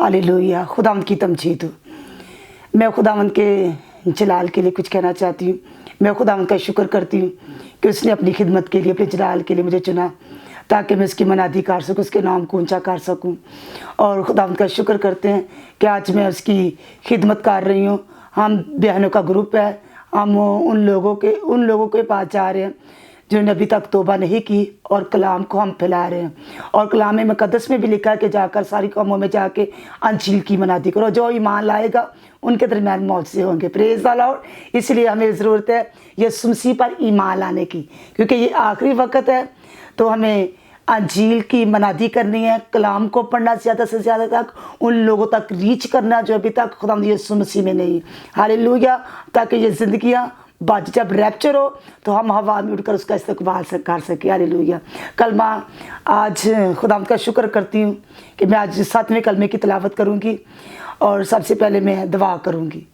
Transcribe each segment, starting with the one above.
Hallelujah, खुदावंद की तमजीद हो। मैं खुदावंद के जलाल के लिए कुछ कहना चाहती हूँ। मैं खुदावंद का शुक्र करती हूँ कि उसने अपनी खिदमत के लिए, अपने जलाल के लिए मुझे चुना, ताकि मैं उसकी मनादी कर सकूँ, उसके नाम को ऊंचा कर सकूँ। और खुदावंद का शुक्र करते हैं कि आज मैं उसकी खिदमत कर रही हूँ। हम बहनों का ग्रुप है, हम उन लोगों के पास जा रहे हैं जिन्होंने अभी तक तौबा नहीं की, और कलाम को हम फैला रहे हैं। और कलाम मुक़द्दस में भी लिखा है कि जाकर सारी कौमों में जाके अंजील की मनादी करो, जो ईमान लाएगा उनके दरमियान मौजज़े होंगे। Praise the Lord. इसलिए हमें ज़रूरत है यीशु मसीह पर ईमान लाने की, क्योंकि ये आखिरी वक्त है। तो हमें अंजील की मनादी करनी है, कलाम को पढ़ना, ज़्यादा से ज़्यादा तक उन लोगों तक रीच करना जो अभी तक खुदावंद यीशु मसीह में नहीं। हालेलुया। ताकि ये ज़िंदगियाँ बाद जब रैप्चर हो तो हम हवा में उड़कर उसका इस्तकबाल कर सके। हालेलुया। कलमा आज खुदावंद का शुक्र करती हूँ कि मैं आज 7वें कलमे की तिलावत करूँगी। और सबसे पहले मैं दुआ करूँगी।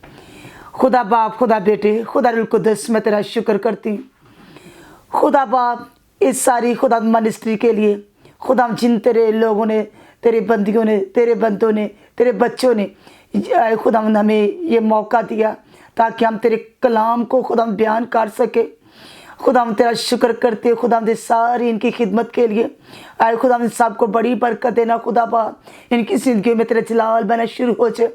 खुदा बाप, खुदा बेटे, खुदा रूह कुद्दुस, मैं तेरा शुक्र करती हूँ। खुदा बाप, इस सारी खुदा मिनिस्ट्री के लिए खुदा जिन तेरे लोगों ने, तेरे बंदियों ने, तेरे बंदों ने, तेरे बच्चों ने खुदा हमें ये मौका दिया ताकि हम तेरे कलाम को खुदा बयान कर सके। खुदा तेरा शुक्र करते खुदा सारी इनकी खिदमत के लिए। आए खुदा सबको बड़ी बरकत देना। खुदा बाप, इनकी ज़िंदगी में तेरा जलाल बना शुरू हो जाए।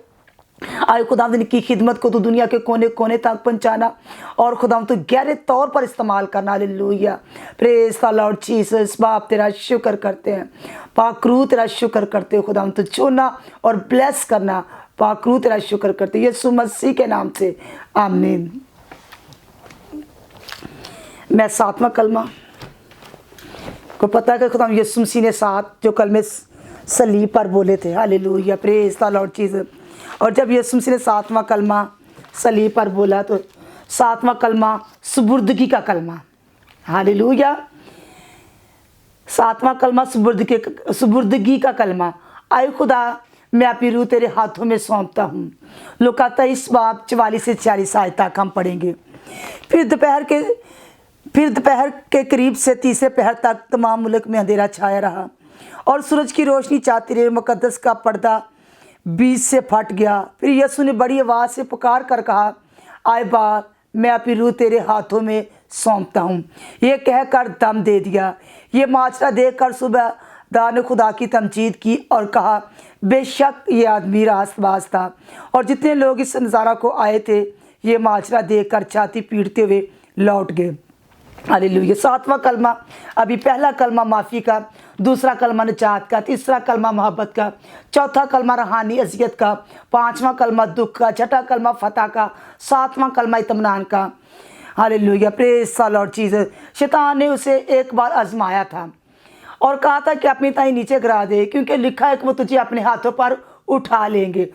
आए खुदा इनकी खिदमत को तो दुनिया के कोने कोने तक पहुंचाना, और खुदा तो गहरे तौर पर इस्तेमाल करना। Hallelujah. Praise the Lord Jesus. बाप तेरा शुक्र करते हैं, पाकरू तेरा शुक्र करते हो खुदा, तो चुनना और ब्लेस करना। पाकरू तेरा शुक्र करते यीशु मसीह के नाम से, आमीन। मैं 7वां कलमा को पता है कि खुदा यीशु मसीह ने 7 जो कलमे सलीब पर बोले थे। Hallelujah. Praise the Lord Jesus. और जब यीशु मसीह ने 7वां कलमा सलीब पर बोला तो 7वां कलमा सुबुर्दगी का कलमा। हालेलुया। 7वां कलमा सुबुर्दगी का कलमा। आए खुदा, मैं अपनी रूह तेरे हाथों में सौंपता हूँ। लूका 23 बाब 44 से 46 आयत तक हम पढ़ेंगे। फिर दोपहर के करीब से तीसरे पहर तक तमाम मुल्क में अंधेरा छाया रहा, और सूरज की रोशनी चाहती रही। मुक़द्दस का पर्दा बीच से फट गया। फिर यीशु ने बड़ी आवाज़ से पुकार कर कहा, आए बाप, मैं अपनी रूह तेरे हाथों में सौंपता हूँ। ये कहकर दम दे दिया। ये माजरा देखकर सूबेदार ने खुदा की तमजीद की और कहा, बेशक ये आदमी रास्तबाज था। और जितने लोग इस नज़ारा को आए थे, ये माजरा देखकर छाती पीटते हुए लौट गए। हालेलुया। 7वां कलमा, अभी पहला कलमा माफ़ी का, दूसरा कलमा निजात का, तीसरा कलमा मोहब्बत का, चौथा कलमा रूहानी अज़ियत का, 5वां कलमा दुख का, छठा कलमा फतह का, 7वां कलमा इत्मीनान का। Hallelujah. Praise the Lord Jesus. शैतान ने उसे एक बार आजमाया था और कहा था कि अपनी ताई नीचे गिरा दे, क्योंकि लिखा है कि वो तुझे अपने हाथों पर उठा लेंगे,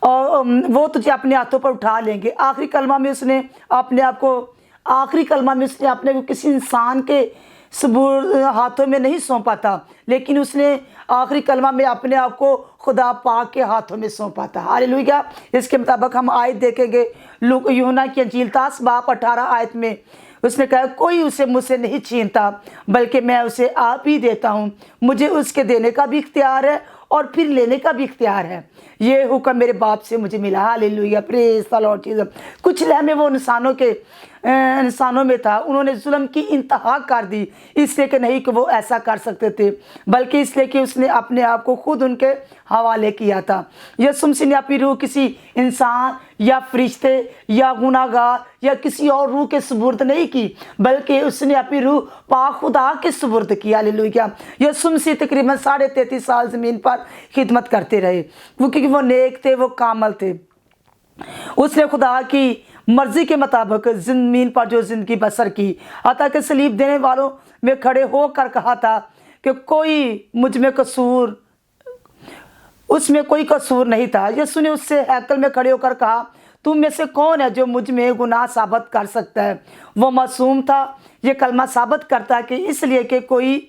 और वो तुझे अपने हाथों पर उठा लेंगे। आखिरी कलमा में उसने अपने को किसी इंसान के हाथों में नहीं सौंपा था, लेकिन उसने आखिरी कलमा में अपने आप को खुदा पाक के हाथों में सौंपा था। हालेलुया। इसके मुताबिक हम आयत देखेंगे यूहन्ना की अंजील 10 बाब 18 आयत में उसने कहा, कोई उसे मुझसे नहीं छीनता, बल्कि मैं उसे आप ही देता हूँ। मुझे उसके देने का भी इख्तियार है और फिर लेने का भी इख्तियार है। ये हुक्म मेरे बाप से मुझे मिला। Hallelujah. Praise the Lord Jesus. कुछ लहमें वो इंसानों में था, उन्होंने जुल्म की इंतहा कर दी, इसलिए कि नहीं कि वो ऐसा कर सकते थे, बल्कि इसलिए कि उसने अपने आप को खुद उनके हवाले किया था। यीशु मसीह ने अपनी रूह किसी इंसान या फरिश्ते या गुनाहगार या किसी और रूह के सुपुर्द नहीं की, बल्कि उसने अपनी रूह पाक खुदा के सुपुर्द की। हालेलुया। यीशु मसीह तकरीबन 33.5 साल ज़मीन पर खिदमत करते रहे, क्योंकि वो नेक थे, वो कामल थे। उसने खुदा की मर्जी के मुताबिक ज़मीन पर जो ज़िंदगी बसर की, हत्ता कि सलीब देने वालों में खड़े होकर कहा था कि उसमें कोई कसूर नहीं था। यीशु ने उससे हैकल में खड़े होकर कहा, तुम में से कौन है जो मुझ में गुनाह साबित कर सकता है? वो मासूम था। ये कलमा साबित करता है कि इसलिए कि कोई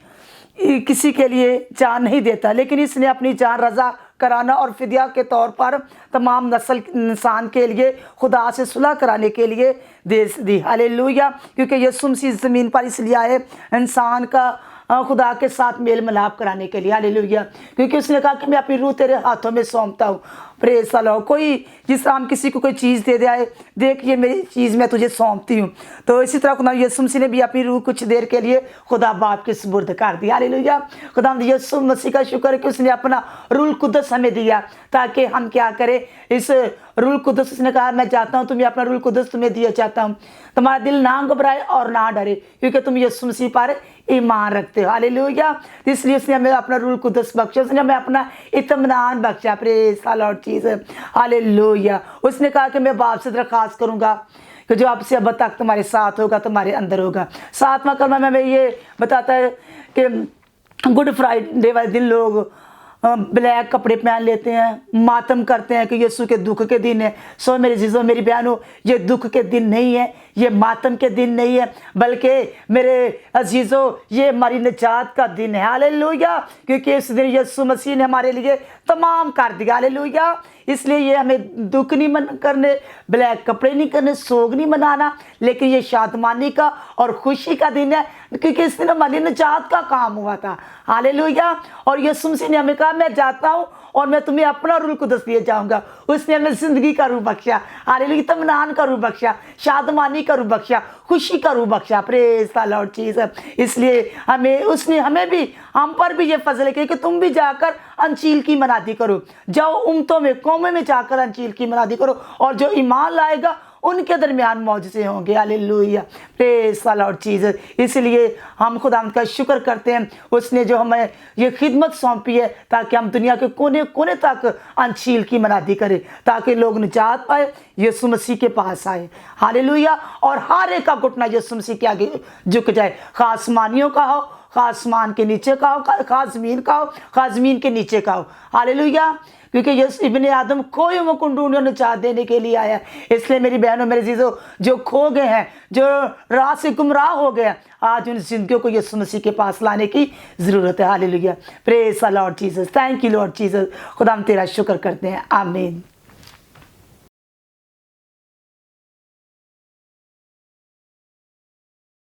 किसी के लिए जान नहीं देता, लेकिन इसने अपनी जान रजा कराना और फिदिया के तौर पर तमाम नस्ल इंसान के लिए खुदा से सुलह कराने के लिए दे दी। हालेलुया। क्योंकि यीशु मसीह ज़मीन पर इसलिए आए, इंसान का खुदा के साथ मेल मिलाप कराने के लिए, हालेलुया। क्योंकि उसने कहा कि मैं अपनी रूह तेरे हाथों में सौंपता हूँ। Praise the Lord. कोई जिस तरह हम किसी को कोई चीज़ दे दे, देख ये मेरी चीज़ मैं तुझे सौंपती हूँ, तो इसी तरह खुदा यीशु मसीह ने भी अपनी रूह कुछ देर के लिए खुदा बाप के सुपुर्द कर दी, हालेलुया। खुदा यीशु मसीह का शुक्र है कि उसने अपना रूह कुदस हमें दिया, ताकि हम क्या करें, इस रूह कुदस, उसने कहा मैं चाहता हूँ तुम्हें अपना रूह कुदस तुम्हें दिया चाहता हूँ, तुम्हारा दिल ना घबराए और ना डरे, क्योंकि तुम यीशु मसीह पर ईमान रखते हो, हालेलुया। इसलिए उसने हमें अपना रूह कुदस बख्शा, उसने हमें अपना इत्मीनान बख्शा। Praise the Lord Jesus, hallelujah. उसने कहा कि मैं बाप से दरख्वास्त करूँगा कि जो आपसे अब तक तुम्हारे साथ होगा, तुम्हारे अंदर होगा। 7वां कलमा में हमें ये बताता है कि गुड फ्राइडे वाले दिन लोग ब्लैक कपड़े पहन लेते हैं, मातम करते हैं कि यीशु के दुख के दिन है। सो मेरे जीजों, मेरी बहनों, ये दुख के दिन नहीं है, ये मातम के दिन नहीं है, बल्कि मेरे अजीजों ये हमारी निजात का दिन है, हालेलुया। क्योंकि इस दिन यीशु मसीह ने हमारे लिए तमाम कर दिया, हालेलुया। इसलिए ये हमें दुख नहीं करने, ब्लैक कपड़े नहीं करने, सोग नहीं मनाना, लेकिन ये शादमानी का और खुशी का दिन है, क्योंकि इस दिन हमारी निजात का काम हुआ था, हालेलुया। और यीशु मसीह ने हमें कहा मैं जाता हूँ और मैं तुम्हें अपना रूह कुदस दिए जाऊंगा। उसने हमें जिंदगी का रूह बख्शा, हालेलुया, इत्मीनान का रूह बख्शा, शादमानी का रूह बख्शा, खुशी का रूह बख्शा। Praise the Lord Jesus. इसलिए उसने हमें भी, हम पर भी ये फजल है कि तुम भी जाकर अंजील की मनादी करो, जाओ उम्मतों में, कौमों में जाकर अंजील की मनादी करो, और जो ईमान लाएगा उनके दरमियान मौजज़े होंगे, hallelujah. Praise the Lord Jesus. इसलिए हम खुदा का शुक्र करते हैं, उसने जो हमें ये खिदमत सौंपी है, ताकि हम दुनिया के कोने कोने तक अंजील की मनादी करें, ताकि लोग निजात पाए, यीशु मसीह के पास आए, हालेलुया। और हर एक का घुटना यीशु मसीह के आगे झुक जाए, खा आसमानियों का हो, खा आसमान के नीचे का हो, खा ज़मीन का हो, खा ज़मीन के नीचे का हो, हालेलुया। क्योंकि यीशु इब्ने आदम खोए हुओं को ढूंढने और निजात देने के लिए आया। इसलिए मेरी बहनों, मेरे जीजों, जो खो गए हैं, जो राह से गुमराह हो गए, आज उन जिंदगियों को यीशु मसीह के पास लाने की ज़रूरत है, hallelujah. Praise the Lord Jesus. Thank you Lord Jesus. खुदा हम तेरा शुक्र करते हैं, आमीन।